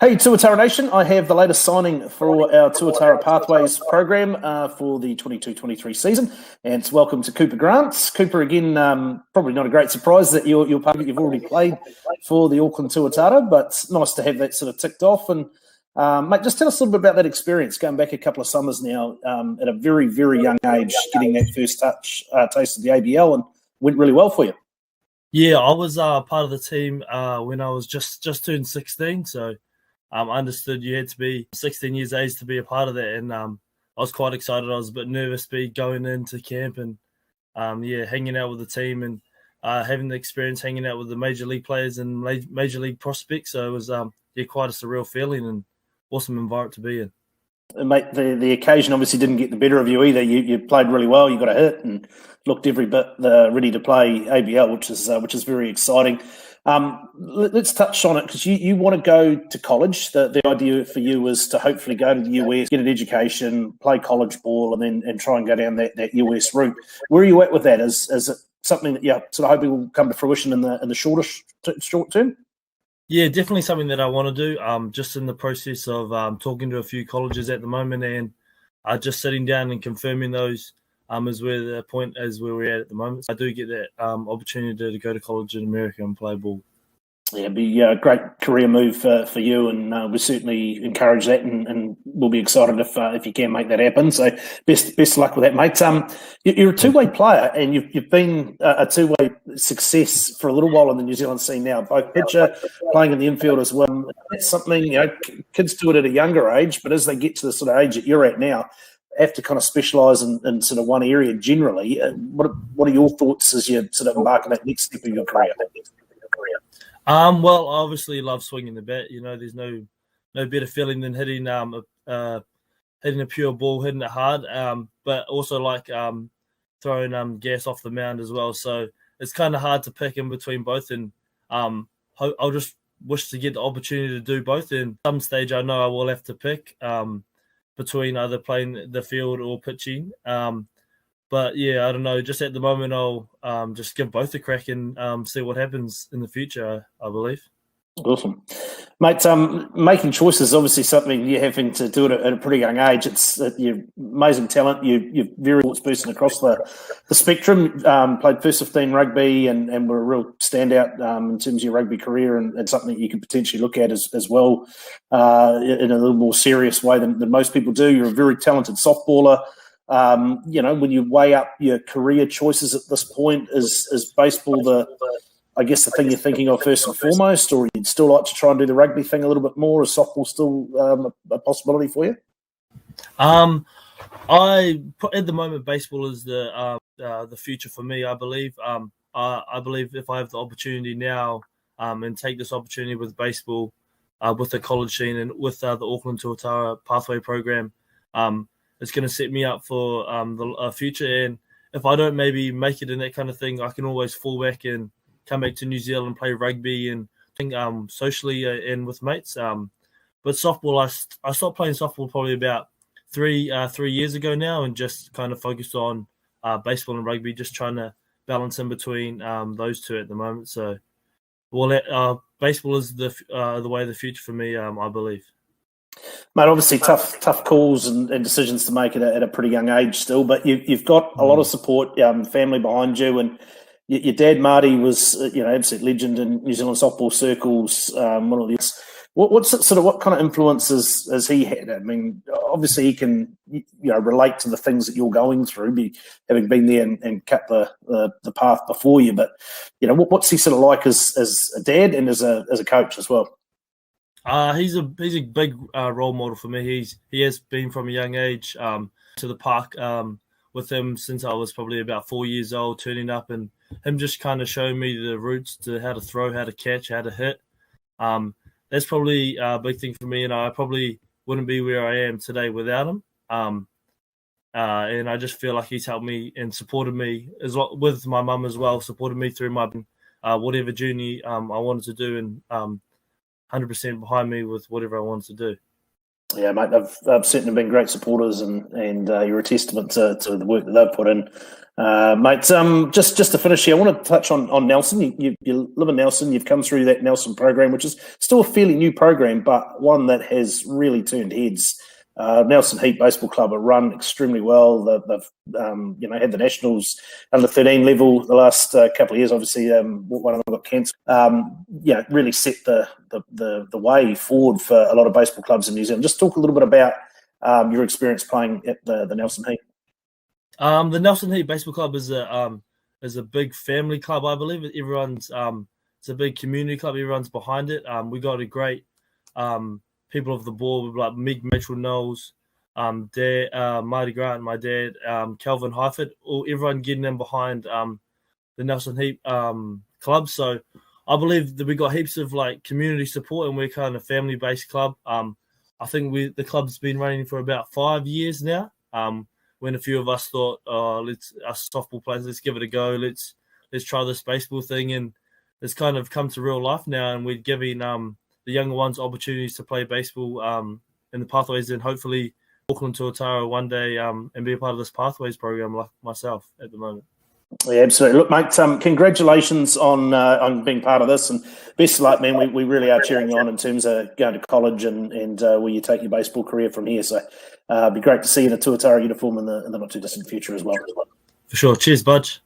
Hey, Tuatara Nation, I have the latest signing for our Tuatara Pathways program for the 22-23 season, and it's welcome to Cooper Grant. Cooper, again, probably not a great surprise that you're part of it. You've already played for the Auckland Tuatara, but it's nice to have that sort of ticked off. And, mate, just tell us a little bit about that experience, going back a couple of summers now at a very, very young age, getting that first taste of the ABL, and went really well for you. Yeah, I was part of the team when I was just turned 16, so I understood you had to be 16 years of age to be a part of that, and I was quite excited. I was a bit nervous going into camp and, hanging out with the team and having the experience hanging out with the major league players and major league prospects. So it was quite a surreal feeling and awesome environment to be in. And mate, the occasion obviously didn't get the better of you either. You played really well. You got a hit and looked every bit ready to play ABL, which is very exciting. Let's touch on it because you want to go to college. The idea for you was to hopefully go to the US, get an education, play college ball, and try and go down that US route. Where are you at with that? Is it something that you're sort of hoping will come to fruition in the short term? Yeah, definitely something that I want to do. Just in the process of talking to a few colleges at the moment and just sitting down and confirming those is where the point is where we're at the moment. So I do get that opportunity to go to college in America and play ball. Yeah, it'd be a great career move for you, and we certainly encourage that, and we'll be excited if you can make that happen. So best luck with that, mate. You're a two-way player, and you've been a two-way success for a little while in the New Zealand scene now, both pitcher, playing in the infield as well. That's something, kids do it at a younger age, but as they get to the sort of age that you're at now, have to kind of specialise in sort of one area generally. What are your thoughts as you sort of embark on that next step of your career? Well, I obviously love swinging the bat. There's no better feeling than hitting a pure ball, hitting it hard. But also like throwing gas off the mound as well. So it's kind of hard to pick in between both. And I'll just wish to get the opportunity to do both. And some stage, I know I will have to pick between either playing the field or pitching. But yeah, I don't know. Just at the moment, I'll just give both a crack and see what happens in the future, I believe. Awesome. Mate, making choices is obviously something you're having to do at a pretty young age. It's you're amazing talent. You're very sports person across the spectrum. Played first 15 rugby and were a real standout in terms of your rugby career, and something you could potentially look at as well in a little more serious way than most people do. You're a very talented softballer. When you weigh up your career choices at this point, is baseball the thing you're thinking of first and foremost, or you'd still like to try and do the rugby thing a little bit more? Is softball still a possibility for you? At the moment, baseball is the future for me. I believe. I believe if I have the opportunity now and take this opportunity with baseball, with the college scene and with the Auckland Tuatara Pathway program, it's going to set me up for the future. And if I don't maybe make it in that kind of thing, I can always fall back and come back to New Zealand and play rugby and think socially and with mates. But softball, I stopped playing softball probably about three years ago now, and just kind of focused on baseball and rugby, just trying to balance in between those two at the moment. So, baseball is the way of the future for me, I believe. Mate, obviously tough calls and decisions to make at a pretty young age still, but you've got a lot of support, family behind you, and your dad Marty was absolute legend in New Zealand softball circles. One of the what kind of influences has he had? I mean, obviously he can relate to the things that you're going through, having been there and cut the path before you. But what's he sort of like as a dad and as a coach as well? He's a big role model for me. He has been from a young age to the park with him since I was probably about 4 years old, turning up, and him just kind of showing me the routes to how to throw, how to catch, how to hit. That's probably a big thing for me, and I probably wouldn't be where I am today without him. And I just feel like he's helped me and supported me as well, with my mum as well, supported me through my whatever journey I wanted to do, and 100% behind me with whatever I wanted to do. Yeah, mate, they've certainly been great supporters, and you're a testament to the work that they've put in. Mate, just to finish here, I want to touch on Nelson. You live in Nelson. You've come through that Nelson program, which is still a fairly new program, but one that has really turned heads. Nelson Heat Baseball Club are run extremely well. They've had the Nationals under 13 level the last couple of years. Obviously, one of them got cancelled. Really set the way forward for a lot of baseball clubs in New Zealand. Just talk a little bit about your experience playing at the Nelson Heat. The Nelson Heat Baseball Club is a big family club, I believe. Everyone's it's a big community club. Everyone's behind it. We got a great people of the board, like Meg Mitchell-Knowles, Dad Marty Grant, my dad, Calvin Heifert, everyone getting in behind the Nelson Heat club. So I believe that we got heaps of like community support, and we're kind of a family-based club. I think the club's been running for about 5 years now. When a few of us thought, us softball players, let's give it a go. Let's try this baseball thing, and it's kind of come to real life now. And we're giving the younger ones opportunities to play baseball in the Pathways, and hopefully Auckland Tuatara one day and be a part of this Pathways program like myself at the moment. Yeah, absolutely. Look, mate, congratulations on being part of this, and best of luck, man. We really are cheering you on in terms of going to college and where you take your baseball career from here. So it'd be great to see you in a Tuatara uniform in the not too distant future as well. For sure. Cheers, Budge.